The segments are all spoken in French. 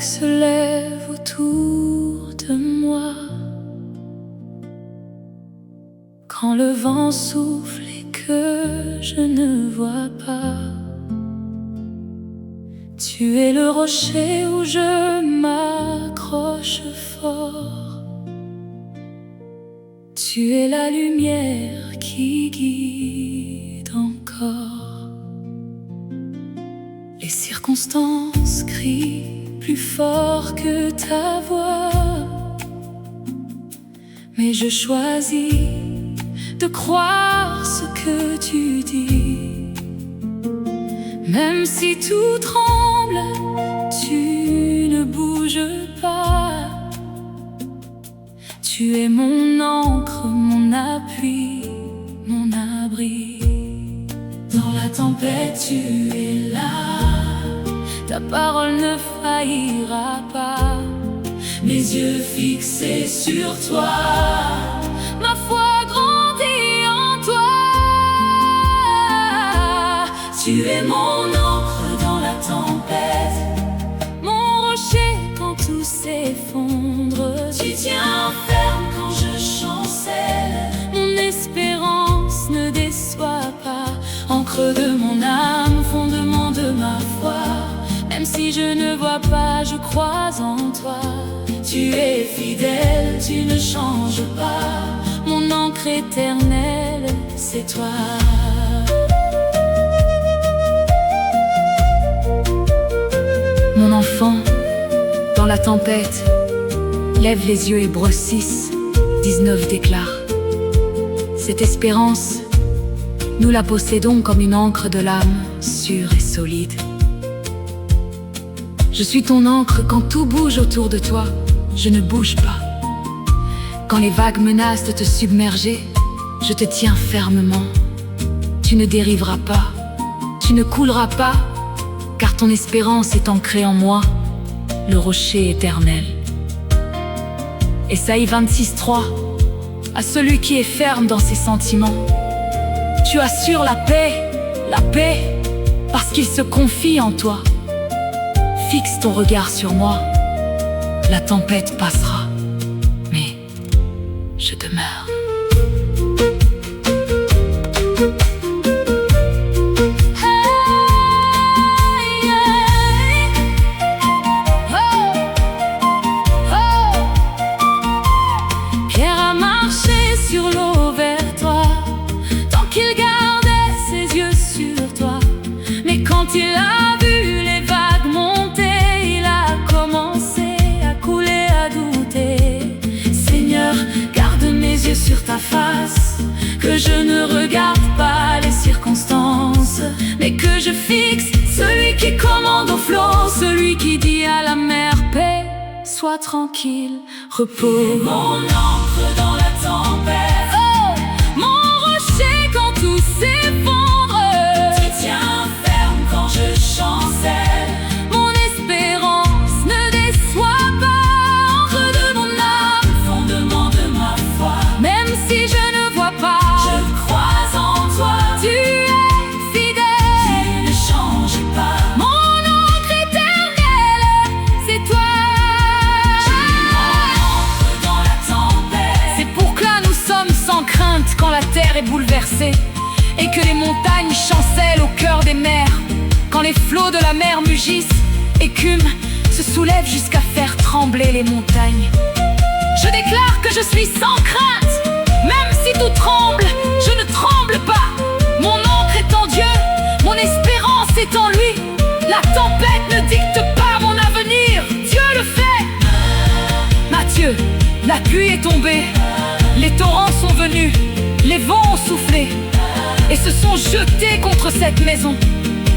vagues se lèvent autour de moi. Quand le vent souffle et que je ne vois pas, tu es le rocher où je m'accroche fort. Tu es la lumière qui guide encore. Les circonstances crient plus fort que ta voix, mais je choisis de croire ce que tu dis. Même si tout tremble, tu ne bouges pas. Tu es mon encre, mon appui, mon abri. Dans la tempête, tu es là. Ta parole ne faillira pas. Mes yeux fixés sur toi, ma foi grandit en toi. Tu es mon encre dans la tempête, mon rocher quand tout s'effondre. Tu tiens ferme quand je chancelle. Mon espérance ne déçoit pas. Encre de mon âme, fondement de ma foi. Même si je ne vois pas, je crois en toi. Tu es fidèle, tu ne changes pas. Mon encre éternelle, c'est toi. Mon enfant, dans la tempête, lève les yeux, Hébreux 6, 19 déclare: cette espérance, nous la possédons comme une encre de l'âme, sûre et solide. Je suis ton encre quand tout bouge autour de toi, je ne bouge pas. Quand les vagues menacent de te submerger, je te tiens fermement. Tu ne dériveras pas, tu ne couleras pas, car ton espérance est ancrée en moi, le rocher éternel. Ésaïe 26:3, à celui qui est ferme dans ses sentiments, tu assures la paix, parce qu'il se confie en toi. Fixe ton regard sur moi, la tempête passera, mais je demeure. Pierre a marché sur l'eau vers toi, tant qu'il gardait ses yeux sur toi. Mais quand il a vu les vagues monter, il a commencé à couler, à douter. Seigneur, garde mes yeux sur ta face, que je ne regarde pas les circonstances, mais que je fixe celui qui commande au flot, celui qui dit à la mer: paix, sois tranquille, repos. Mon encre dans la tempête, oh, mon rocher quand tout s'effondre. Tu tiens ferme quand je chancelle. Mon espérance ne déçoit pas. Encre de mon âme, fondement de ma foi. Même si je ne vois pas, je crois en toi. Tu es fidèle, tu ne changes pas. Mon encre éternelle, c'est toi. Sans crainte quand la terre est bouleversée et que les montagnes chancellent au cœur des mers. Quand les flots de la mer mugissent, écument, se soulèvent jusqu'à faire trembler les montagnes. Je déclare que je suis sans crainte, même si tout tremble, je ne tremble pas. Mon encre est en Dieu, mon espérance est en lui. La tempête ne dicte pas mon avenir, Dieu le fait. Matthieu, la pluie est tombée, les torrents sont venus, les vents ont soufflé et se sont jetés contre cette maison.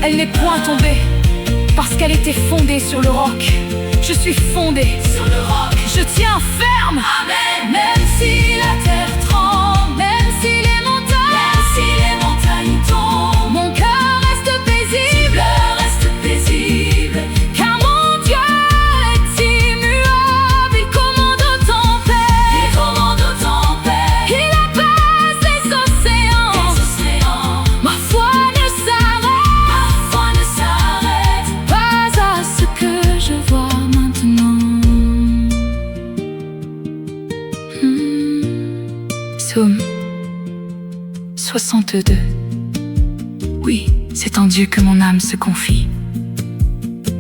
Elle n'est point tombée, parce qu'elle était fondée sur le roc. Je suis fondée sur le roc, je tiens ferme. Amen. Même si la terre tremble, même si les montagnes tombent, mon cœur reste paisible, car mon Dieu est immuable. Il commande aux tempêtes, il apaise les océans. Ma foi ne s'arrête pas à ce que je vois maintenant. Psaume 62. Oui, c'est en Dieu que mon âme se confie.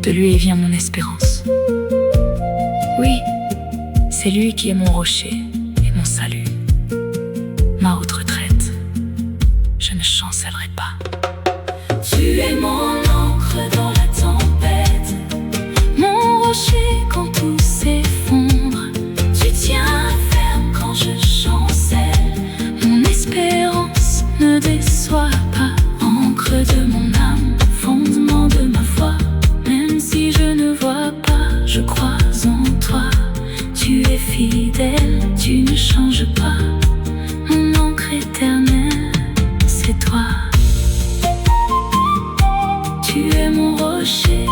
De lui vient mon espérance. Oui, c'est lui qui est mon rocher et mon salut. Ma haute retraite, je ne chancellerai pas. Tu es mon encre dans la tempête, mon rocher quand tout s'effondre. Tu tiens ferme quand je chancelle, mon espérance ne déçoit pas. Encre de mon âme, fondement de ma foi, même si je ne vois pas, je crois en toi. Tu es fidèle, tu ne changes pas, mon encre éternelle, c'est toi. Tu es mon rocher,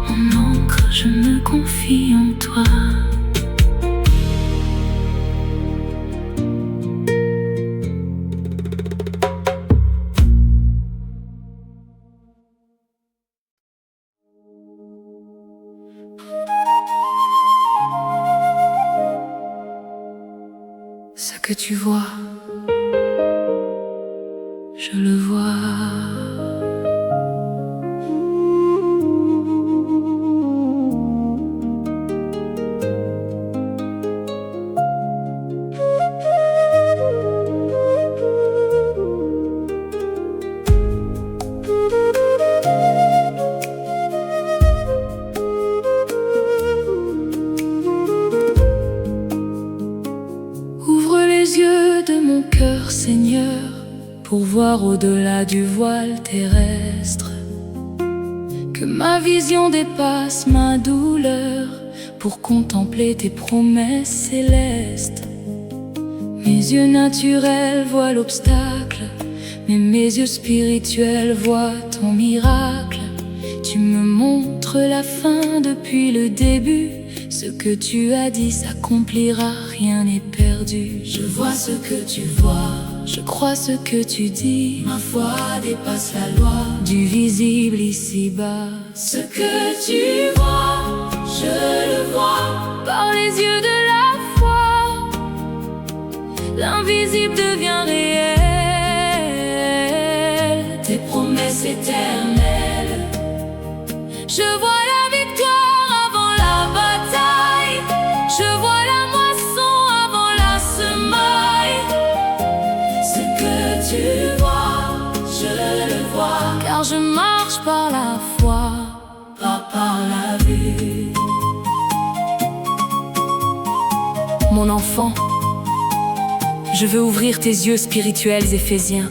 mon encre, je me confie en toi. Ce que tu vois, je le vois. Seigneur, pour voir au-delà du voile terrestre, que ma vision dépasse ma douleur, pour contempler tes promesses célestes. Mes yeux naturels voient l'obstacle, mais mes yeux spirituels voient ton miracle. Tu me montres la fin depuis le début, ce que tu as dit s'accomplira, rien n'est perdu. Je vois ce que tu vois, je crois ce que tu dis. Ma foi dépasse la loi du visible ici-bas. Ce que tu vois, je le vois par les yeux de la foi. L'invisible devient réel, tes promesses éternelles. Je vois la victoire avant la bataille, je vois la moisson avant la semaille. Ce que tu vois, je le vois, car je marche par la foi, pas par la vue. Mon enfant, je veux ouvrir tes yeux spirituels éphésiens,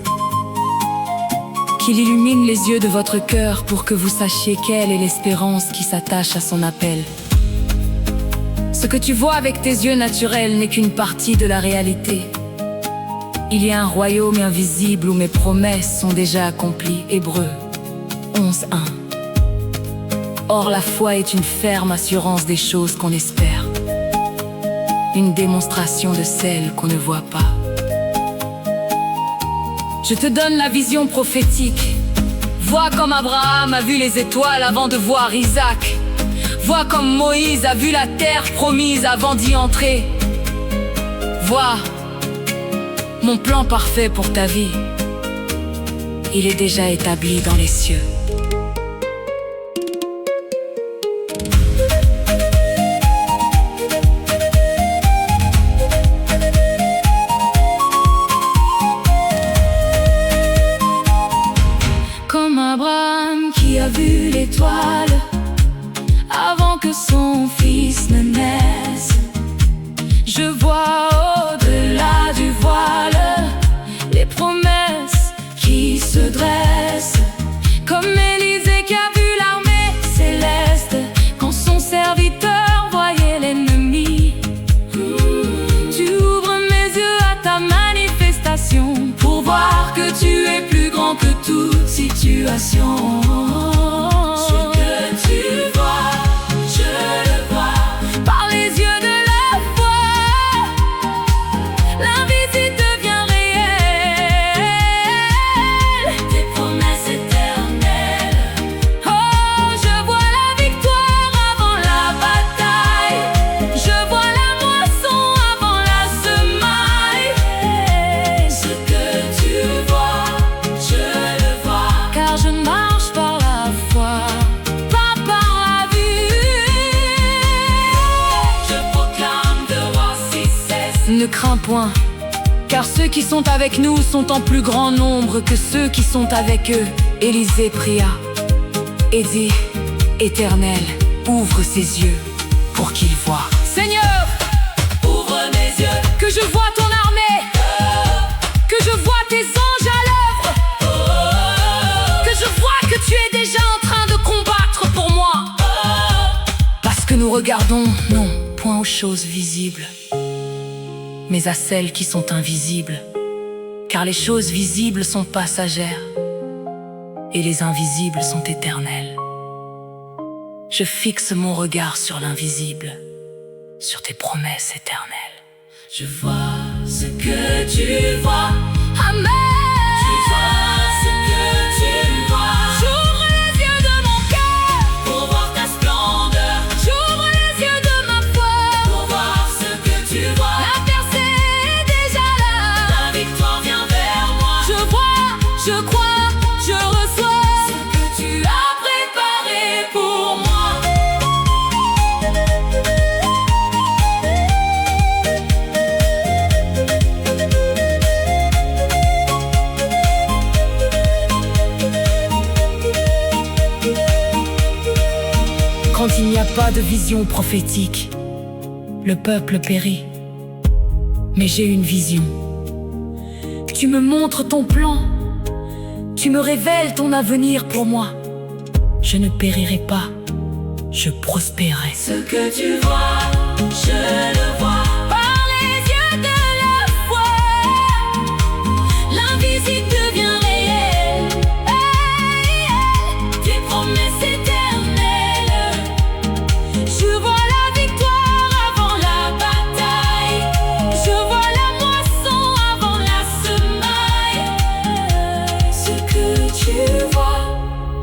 qu'il illumine les yeux de votre cœur pour que vous sachiez quelle est l'espérance qui s'attache à son appel. Ce que tu vois avec tes yeux naturels n'est qu'une partie de la réalité. Il y a un royaume invisible où mes promesses sont déjà accomplies. Hébreux 11:1. Or la foi est une ferme assurance des choses qu'on espère, une démonstration de celles qu'on ne voit pas. Je te donne la vision prophétique. Vois comme Abraham a vu les étoiles avant de voir Isaac. Vois comme Moïse a vu la terre promise avant d'y entrer. Vois mon plan parfait pour ta vie. Il est déjà établi dans les cieux. Comme Abraham qui a vu l'étoile avant que son fils ne naisse, je vois au-delà du voile les promesses qui se dressent. Comme Ne crains point, car ceux qui sont avec nous sont en plus grand nombre que ceux qui sont avec eux. Élisée pria et dit: Éternel, ouvre ses yeux pour qu'il voie. Seigneur, ouvre mes yeux, que je vois ton armée, que je vois tes anges à l'œuvre, que je vois que tu es déjà en train de combattre pour moi. Parce que nous regardons non point aux choses visibles, mais à celles qui sont invisibles. Car les choses visibles sont passagères et les invisibles sont éternelles. Je fixe mon regard sur l'invisible, sur tes promesses éternelles. Je vois ce que tu vois. Amen. Tu vois ce que tu vois. J'ouvre les yeux de mon cœur pour voir ta splendeur. J'ouvre les yeux de ma foi pour voir ce que tu vois. La percée est déjà là. La victoire vient vers moi. Je vois, je crois, je reçois ce que tu as préparé pour moi. Quand il n'y a pas de vision prophétique, le peuple périt. Mais j'ai une vision. Tu me montres ton plan, tu me révèles ton avenir pour moi. Je ne périrai pas, je prospérerai. Ce que tu vois, je le vois. Par les yeux de la foi, l'invisible devient réel. Tes promesses éternelles. Je vois la victoire avant la bataille. Je vois la moisson avant la semaille. Ce que tu vois,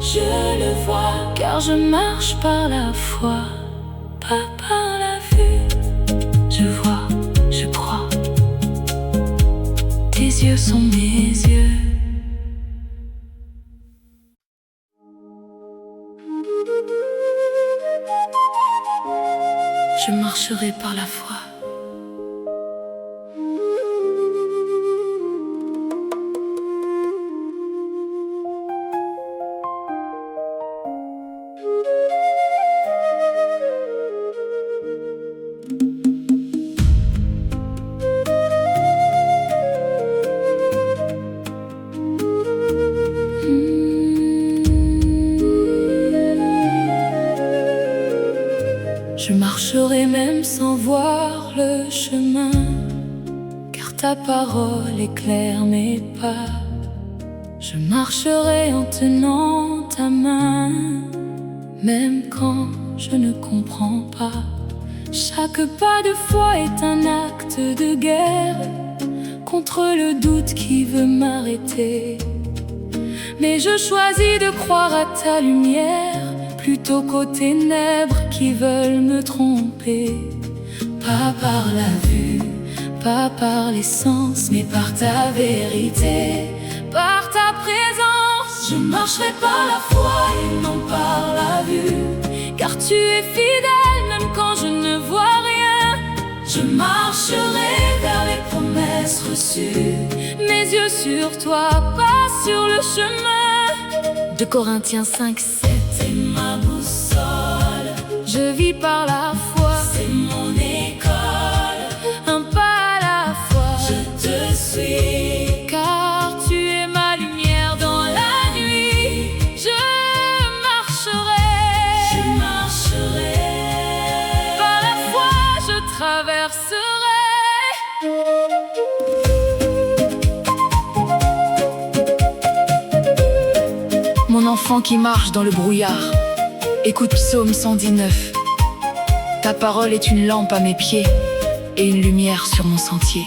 je le vois. Car je marche par la foi, pas par la vue. Je vois, je crois. Tes yeux sont mes yeux. Je marcherai par la foi. Je marcherai même sans voir le chemin, car ta parole éclaire mes pas. Je marcherai en tenant ta main, même quand je ne comprends pas. Chaque pas de foi est un acte de guerre contre le doute qui veut m'arrêter. Mais je choisis de croire à ta lumière plutôt qu'aux ténèbres qui veulent me tromper. Pas par la vue, pas par les sens, mais par ta vérité, par ta présence. Je marcherai par la foi et non par la vue, car tu es fidèle même quand je ne vois rien. Je marcherai vers les promesses reçues, mes yeux sur toi, pas sur le chemin. 2 Corinthiens 5:7. C'est ma boussole. Je vis par la foi. C'est mon école. Un pas à la fois. Je te suis. Car tu es ma lumière dans la nuit. Je marcherai. Je marcherai. Par la foi, je traverserai. Mon enfant qui marche dans le brouillard, écoute Psaume 119. Ta parole est une lampe à mes pieds et une lumière sur mon sentier.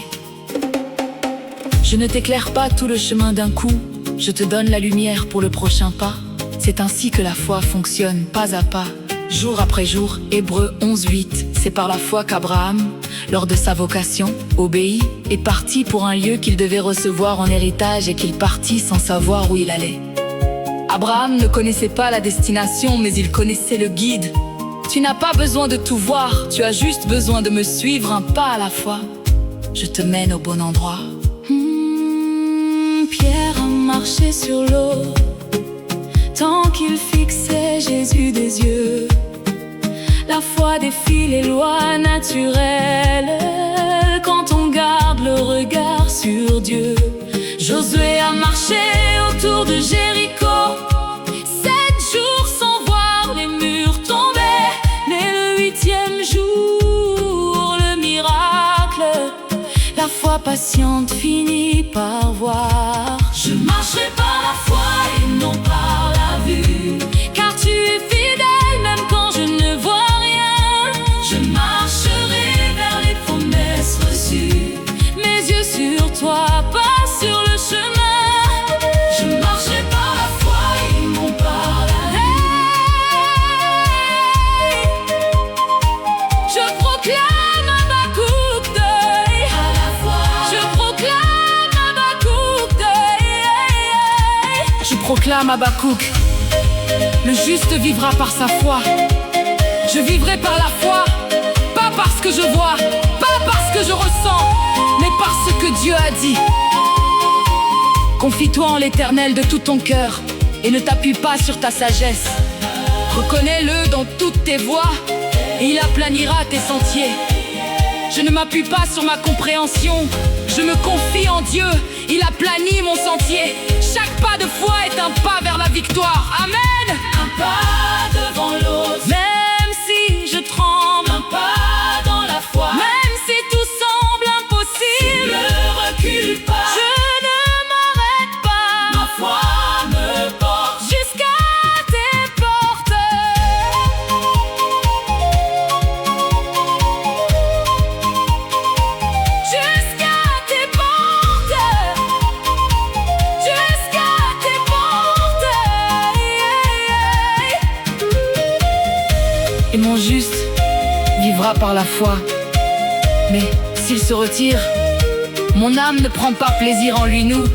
Je ne t'éclaire pas tout le chemin d'un coup, je te donne la lumière pour le prochain pas. C'est ainsi que la foi fonctionne pas à pas, jour après jour. Hébreux 11:8. C'est par la foi qu'Abraham, lors de sa vocation, obéit et partit pour un lieu qu'il devait recevoir en héritage et qu'il partit sans savoir où il allait. Abraham ne connaissait pas la destination, mais il connaissait le guide. Tu n'as pas besoin de tout voir, tu as juste besoin de me suivre un pas à la fois. je te mène au bon endroit. Pierre a marché sur l'eau tant qu'il fixait Jésus des yeux. La foi défie les lois naturelles quand on garde le regard sur Dieu. Josué a marché autour de Jéricho 7 jours sans voir les murs tomber. Mais le 8e jour, le miracle, la foi patiente finit par voir. Je marcherai par la foi et non par la vue, car tu es fidèle même quand je ne vois rien. Je marcherai vers les promesses reçues, mes yeux sur toi, pas sur le chemin. Je marcherai par la foi et non par la vue. Je proclame Habakkuk 2 à la foi. Je proclame Habakkuk 2. Je proclame Habakkuk, le juste vivra par sa foi. Je vivrai par la foi, pas parce que je vois, pas parce que je ressens, mais parce que Dieu a dit. Confie-toi en l'Éternel de tout ton cœur et ne t'appuie pas sur ta sagesse. Reconnais-le dans toutes tes voies et il aplanira tes sentiers. Je ne m'appuie pas sur ma compréhension, je me confie en Dieu, il aplanit mon sentier. Chaque pas de foi est un pas vers la victoire. Amen. Un pas devant l'autre, même si je tremble. Un pas dans la foi, même si tout semble impossible. Ne recule pas, je ne m'arrête pas. Ma foi me porte jusqu'à tes portes. Jusqu'à tes portes. Jusqu'à tes portes. Et mon juste vivra par la foi. Mais s'il se retire, mon âme ne prend pas plaisir en lui. Nous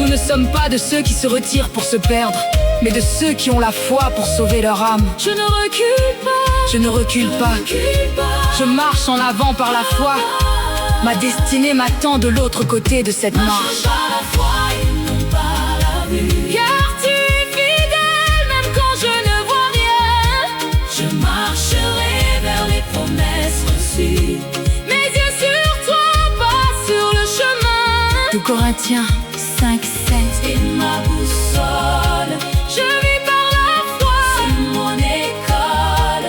ne sommes pas de ceux qui se retirent pour se perdre, mais de ceux qui ont la foi pour sauver leur âme. Je ne recule pas, Je ne recule pas, je marche en avant par la foi. Ma destinée m'attend de l'autre côté de cette marche. par la foi et non par la vue. Car tu es fidèle même quand je ne vois rien. Je marcherai vers les promesses reçues, mes yeux sur toi, pas sur le chemin. 2 Corinthiens 5:7. Et ma boussole, je vis par la foi. C'est mon école,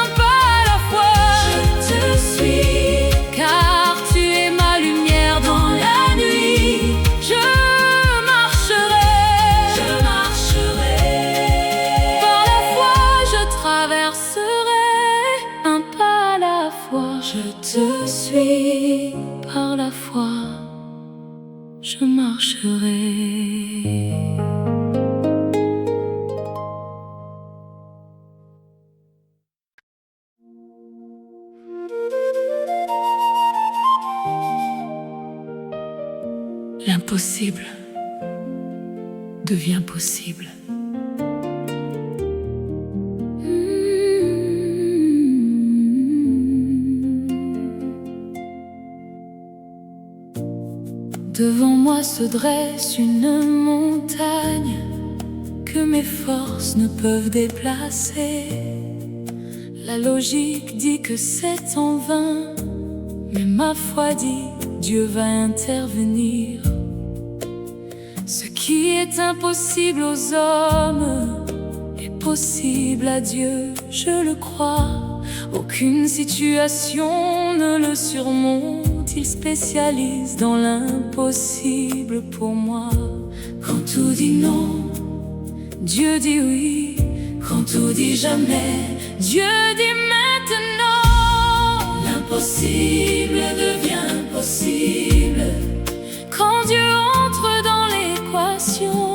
un pas à la fois. Je te suis, car tu es ma lumière dans la nuit. Je marcherai par la foi, je traverserai un pas à la fois. Je te suis par la foi, je marcherai. L'impossible devient possible. Devant moi se dresse une montagne que mes forces ne peuvent déplacer. La logique dit que c'est en vain, mais ma foi dit Dieu va intervenir. Ce qui est impossible aux hommes est possible à Dieu, je le crois. Aucune situation ne le surmonte, il spécialise dans l'impossible pour moi. Quand tout dit non, Dieu dit oui. Quand tout dit jamais, Dieu dit maintenant. L'impossible devient possible quand Dieu entre dans l'équation.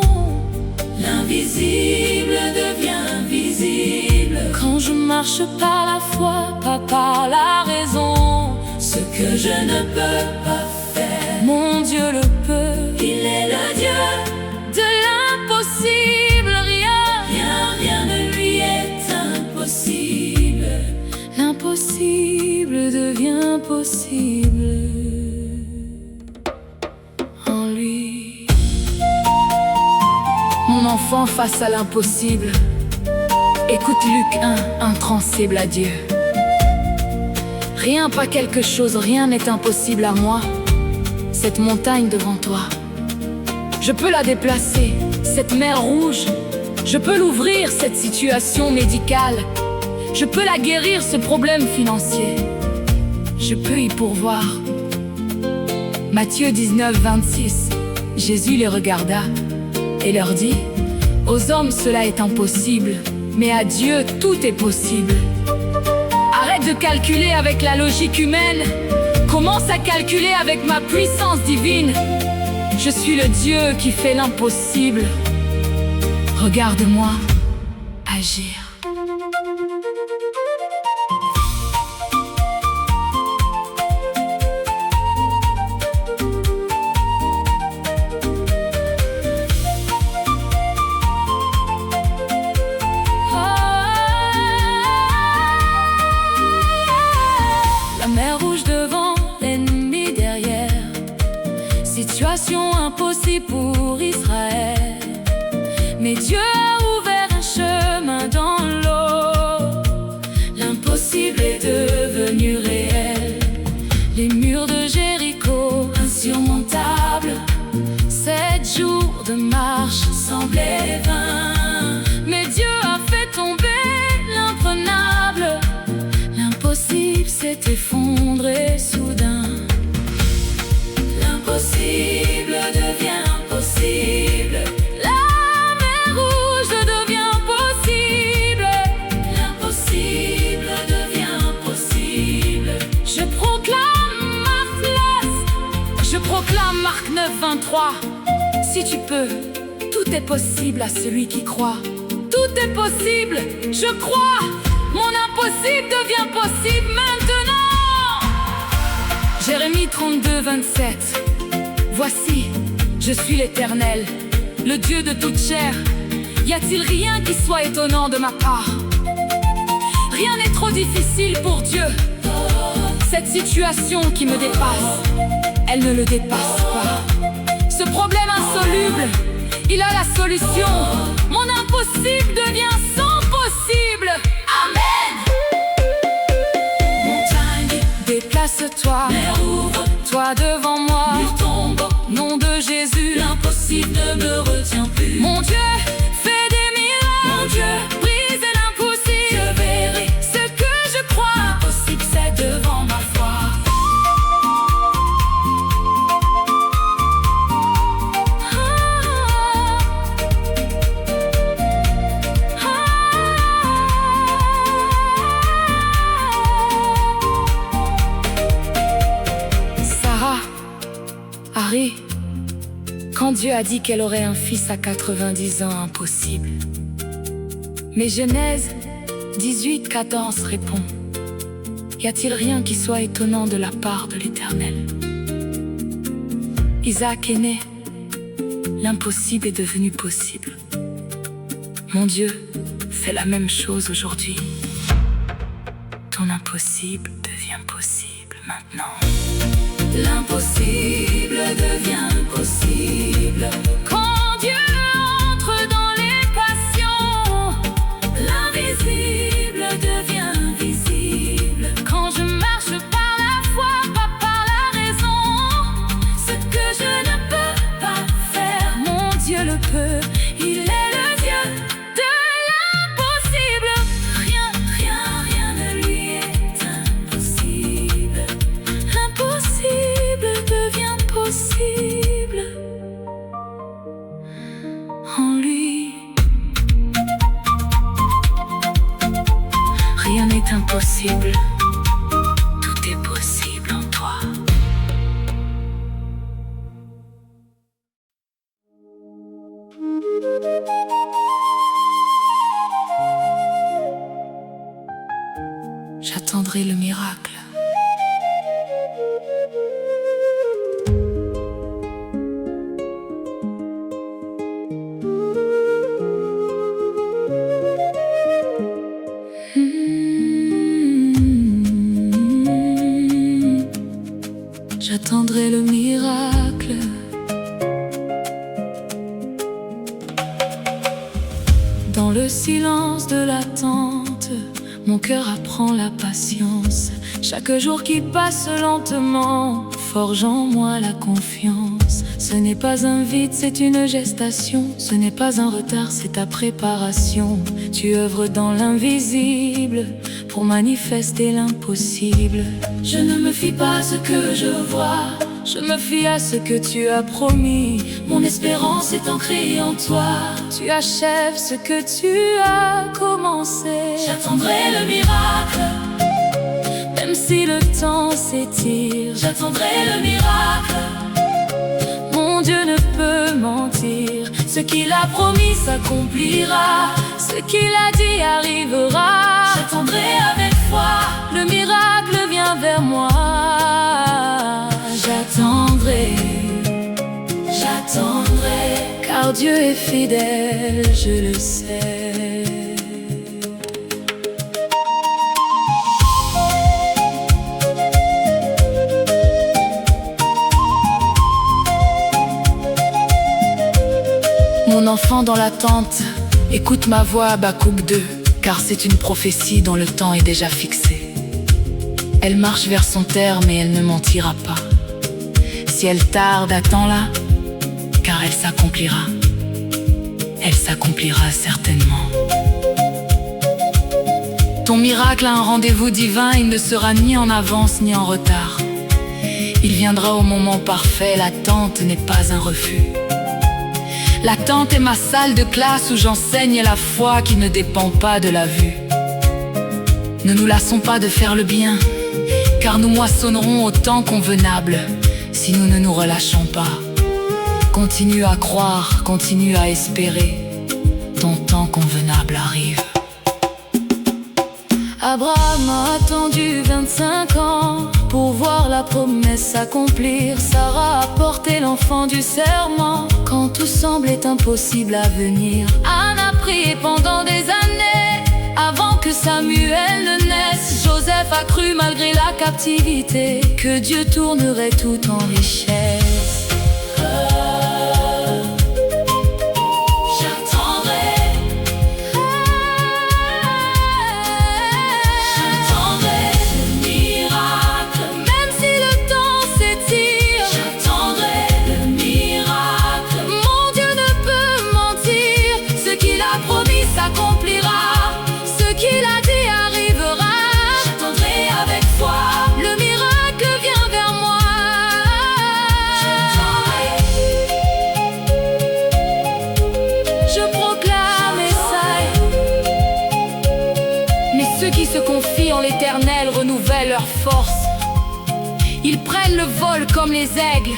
L'invisible devient visible quand je marche par la foi, pas par la raison. Ce que je ne peux pas faire, mon Dieu le peut. Il est le Dieu de l'impossible. Rien ne lui est impossible. L'impossible devient possible. enfant face à l'impossible. Écoute Luc 1, intranscible à Dieu. Rien, pas quelque chose, rien n'est impossible à moi. Cette montagne devant toi, je peux la déplacer. Cette mer rouge, je peux l'ouvrir. Cette situation médicale, je peux la guérir. Ce problème financier, je peux y pourvoir. Matthieu 19, 26. Jésus les regarda et leur dit: aux hommes cela est impossible, mais à Dieu tout est possible. Arrête de calculer avec la logique humaine. Commence à calculer avec ma puissance divine. Je suis le Dieu qui fait l'impossible. Regarde-moi agir. La mer rouge devant, l'ennemi derrière. Situation impossible pour Israël. Mais Dieu a ouvert un chemin dans l'eau. L'impossible est devenu réel. Les murs de Jéricho, insurmontables. 7 jours de marche semblaient vains. Mais Dieu a fait tomber l'imprenable. L'impossible s'est effondré soudain. L'impossible devient possible. La mer rouge devient possible. L'impossible devient possible. Je proclame Marc 9, 23. Si tu peux, tout est possible à celui qui croit. Tout est possible, je crois. Mon impossible devient possible maintenant. Jérémie 32, 27. Voici, je suis l'Éternel, le Dieu de toute chair. Y a-t-il rien qui soit étonnant de ma part? Rien n'est trop difficile pour Dieu. Cette situation qui me dépasse, elle ne le dépasse pas. Ce problème insoluble, il a la solution. Mon impossible devient son possible. Amen. Montagne, déplace-toi. Mer ouvre-toi devant moi. Nulle tombe, nom de Jésus. L'impossible ne me retient plus. Mon Dieu fait des miracles. Mon Dieu brise l'impossible. Je verrai ce que je crois. L'impossible c'est devant ma foi. Harry, quand Dieu a dit qu'elle aurait un fils à 90 ans, impossible. Mais Genèse 18, 14 répond: y a-t-il rien qui soit étonnant de la part de l'Éternel? Isaac est né, l'impossible est devenu possible. Mon Dieu fait la même chose aujourd'hui. Ton impossible devient possible maintenant. L'impossible devient possible. Quand Dieu entre dans l'équation, l'invisible devient visible. Quand je marche par la foi, pas par la raison, ce que je ne peux pas faire, mon Dieu le peut. Il est le Dieu de l'impossible. Rien ne lui est impossible. L'impossible devient possible en lui. Rien n'est impossible. Tout est possible en toi. J'attendrai le miracle. J'attendrai le miracle. Chaque jour qui passe lentement forge en moi la confiance. Ce n'est pas un vide, c'est une gestation. Ce n'est pas un retard, c'est ta préparation. Tu œuvres dans l'invisible pour manifester l'impossible. Je ne me fie pas à ce que je vois, je me fie à ce que tu as promis. Mon espérance est ancrée en toi. Tu achèves ce que tu as commencé. J'attendrai le miracle, même si le temps s'étire. J'attendrai le miracle. Mon Dieu ne peut mentir. Ce qu'il a promis s'accomplira. Ce qu'il a dit arrivera. J'attendrai avec foi. Le miracle vient vers moi. J'attendrai, j'attendrai, car Dieu est fidèle, je le sais. Mon enfant dans l'attente, écoute ma voix Habakkuk 2, car c'est une prophétie dont le temps est déjà fixé. Elle marche vers son terme et elle ne mentira pas. Si elle tarde, attends-la, car elle s'accomplira. Elle s'accomplira certainement. Ton miracle a un rendez-vous divin, il ne sera ni en avance ni en retard. Il viendra au moment parfait, l'attente n'est pas un refus. L'attente est ma salle de classe où j'enseigne la foi qui ne dépend pas de la vue. Ne nous lassons pas de faire le bien, car nous moissonnerons au temps convenable si nous ne nous relâchons pas. Continue à croire, continue à espérer, ton temps convenable arrive. Abraham a attendu 25 ans pour voir la promesse s'accomplir. Sarah a porté l'enfant du serment quand tout semblait impossible à venir. Anne a prié pendant des années avant que Samuel ne naisse. Joseph a cru malgré la captivité que Dieu tournerait tout en richesse. Ceux qui se confient en l'Éternel renouvellent leur force. Ils prennent le vol comme les aigles.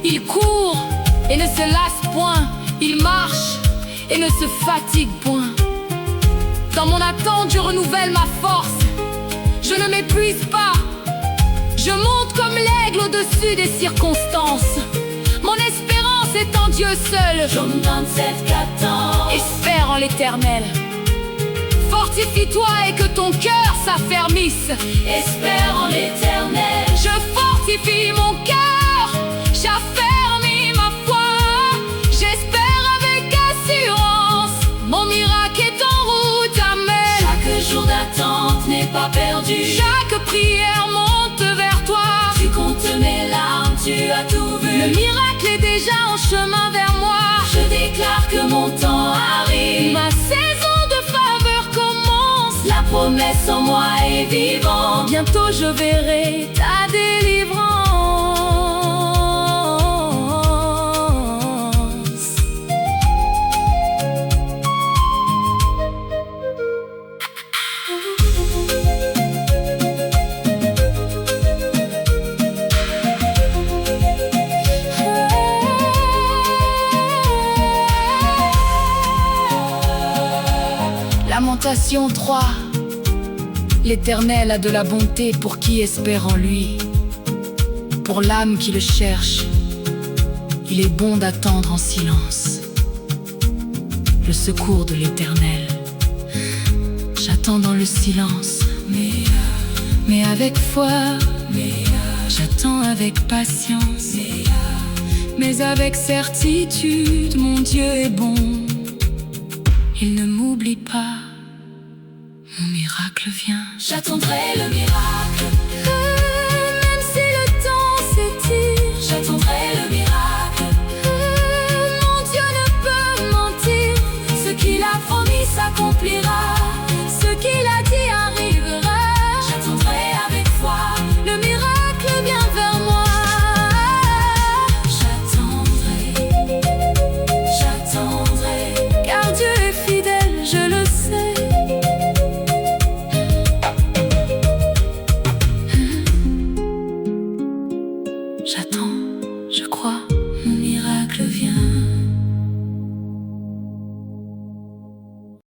Ils courent et ne se lassent point. Ils marchent et ne se fatiguent point. Dans mon attente, je renouvelle ma force. Je ne m'épuise pas. Je monte comme l'aigle au-dessus des circonstances. Mon espérance est en Dieu seul. Psaume 27:14. Espère en l'Éternel. Fortifie-toi et que ton cœur s'affermisse. Espère en l'Éternel. Je fortifie mon cœur, j'affermis ma foi. J'espère avec assurance, mon miracle est en route, amen. Chaque jour d'attente n'est pas perdu. Chaque prière monte vers toi. Tu comptes mes larmes, tu as tout vu. Le miracle est déjà en chemin vers moi. Je déclare que mon temps arrive. Ma saison de faveur commence. La promesse en moi est vivante. Bientôt je verrai ta délivrance. Lamentation 3. L'Éternel a de la bonté pour qui espère en lui. Pour l'âme qui le cherche, il est bon d'attendre en silence le secours de l'Éternel. J'attends dans le silence, mais avec foi. J'attends avec patience, mais avec certitude. Mon Dieu est bon, il ne m'oublie pas. Mon miracle vient. J'attendrai le miracle. je crois.